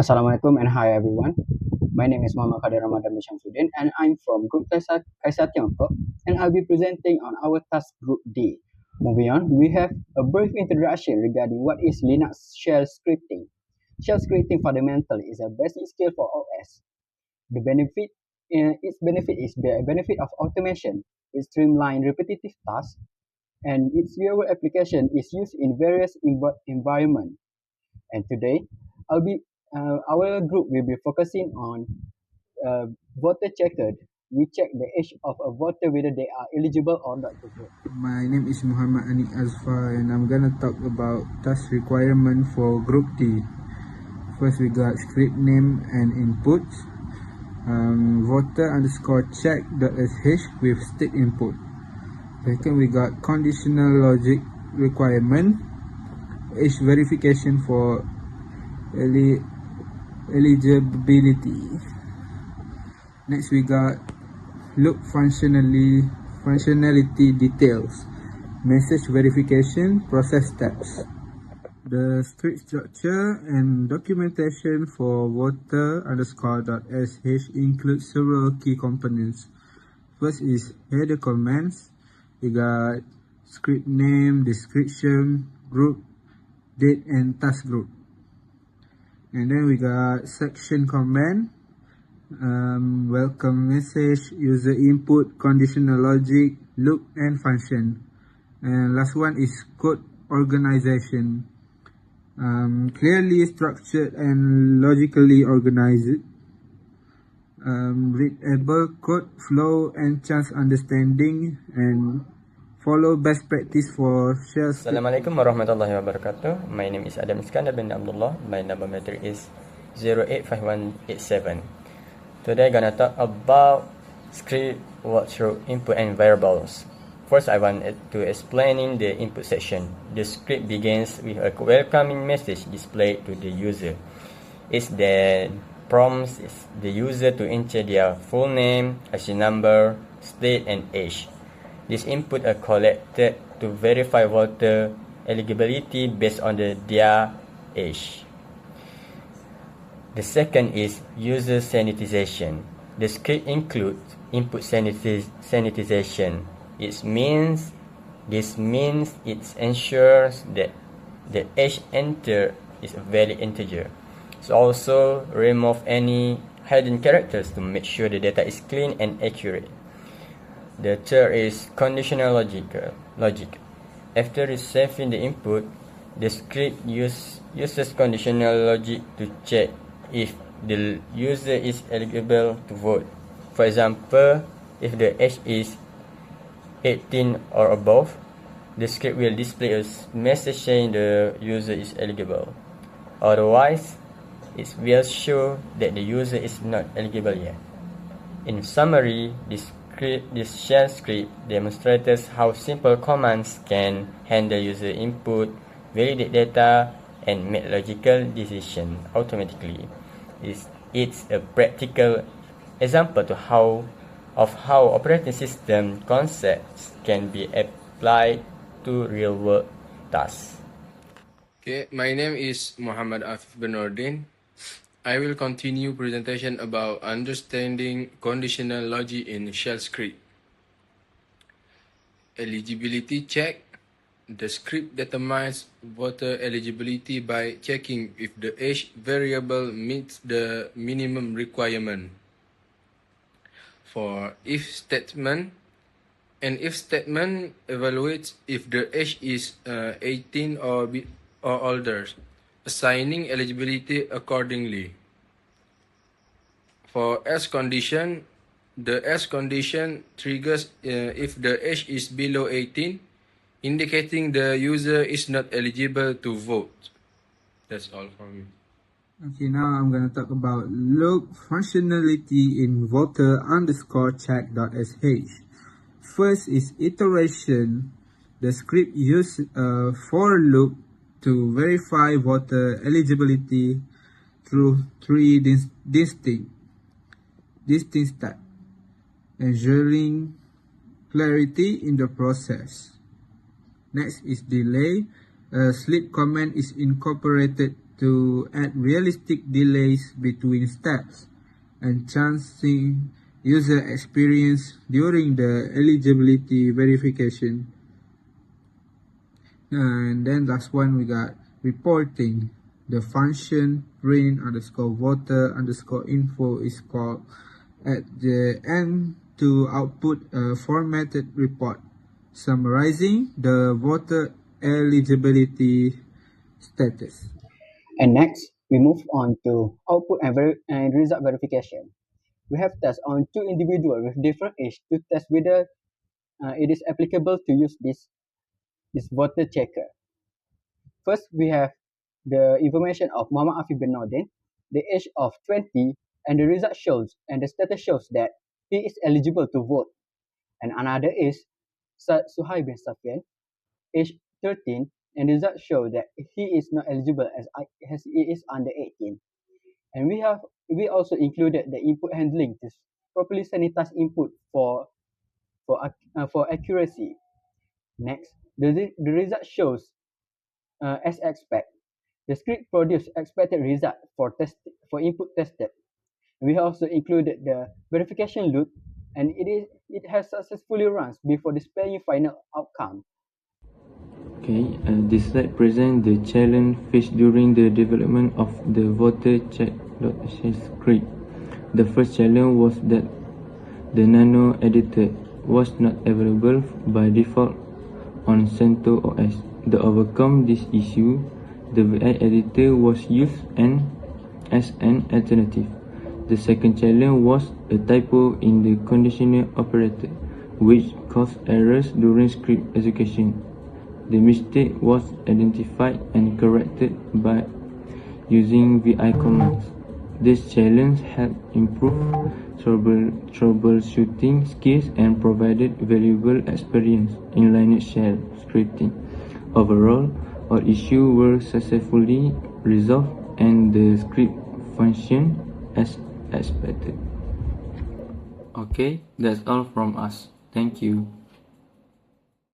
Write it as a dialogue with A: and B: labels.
A: Assalamualaikum and hi everyone. My name is Muhammad Khadir Ramadan Shamsuddin and I'm from Group Kaisar Tiongkok and I'll be presenting on our task group D. Moving on, we have a brief introduction regarding what is Linux shell scripting. Shell scripting fundamentally is a basic skill for OS. Its benefit is the benefit of automation. It streamlines repetitive tasks and its real application is used in various environments. And today, I'll be our group will be focusing on voter checker. We check the age of a voter whether they are eligible or not to vote.
B: My name is Muhammad Anik Azfar and I'm gonna talk about task requirement for Group D. First we got script name and input, voter underscore check.sh with state input. Second we got conditional logic requirement, age verification for eligibility. Next we got loop functionality details, message verification, process steps. The script structure and documentation for voter_.sh includes several key components. First is header comments. We got script name, description, group, date and task group. And then we got section command, welcome message, user input, conditional logic, loop and function. And last one is code organization, clearly structured and logically organized, readable code flow and chance understanding, and follow best practice for shell script.
C: Assalamualaikum warahmatullahi wabarakatuh. My name is Adam Iskandar bin Abdullah. My number metric is 085187. Today I'm gonna talk about script walkthrough input and variables. First, I want to explain the input section. The script begins with a welcoming message displayed to the user. It then prompts the user to enter their full name, IC number, state, and age. These inputs are collected to verify voter eligibility based on their age. The second is user sanitization. The script includes input sanitization. This means it ensures that the age entered is a valid integer. It also removes any hidden characters to make sure the data is clean and accurate. The third is conditional logic. After receiving the input, the script uses conditional logic to check if the user is eligible to vote. For example, if the age is 18 or above, the script will display a message saying the user is eligible. Otherwise, it will show that the user is not eligible yet. In summary, this shell script demonstrates how simple commands can handle user input, validate data, and make logical decisions automatically. It's a practical example of how operating system concepts can be applied to real-world tasks.
D: Okay, my name is Muhammad Afif Benordin. I will continue presentation about understanding conditional logic in shell script. Eligibility check. The script determines voter eligibility by checking if the age variable meets the minimum requirement. For if statement, an if statement evaluates if the age is 18 or older, assigning eligibility accordingly. For else condition, the else condition triggers if the age is below 18, indicating the user is not eligible to vote. That's all from me.
B: Okay, now I'm going to talk about loop functionality in voter_check.sh. First is iteration. The script uses a for loop to verify voter eligibility through three distinct steps, ensuring clarity in the process. Next is delay. A sleep command is incorporated to add realistic delays between steps, enhancing user experience during the eligibility verification. And then last one we got reporting. The function print_voter_info is called at the end to output a formatted report summarizing the voter eligibility status.
A: And next, we move on to output and result verification. We have tests on two individuals with different age to test whether it is applicable to use this voter checker. First, we have the information of Muhammad Afif bin Nordin, the age of 20, and the result shows, and the status shows that he is eligible to vote. And another is Suhaib bin Safian, age 13, and the result show that he is not eligible as he is under 18. And we also included the input handling to properly sanitize input for accuracy. Next, the result shows as expected. The script produced expected result for input tested. We also included the verification loop, and it has successfully run before displaying final outcome.
E: Okay, this slide presents the challenge faced during the development of the voter check.sh script. The first challenge was that the nano editor was not available by default on CentOS. To overcome this issue, the VI editor was used as an alternative. The second challenge was a typo in the conditional operator, which caused errors during script execution. The mistake was identified and corrected by using VI commands. This challenge helped improve troubleshooting skills and provided valuable experience in Linux shell scripting. Overall, all issues were successfully resolved and the script functioned as expected. Okay, that's all from us. Thank you.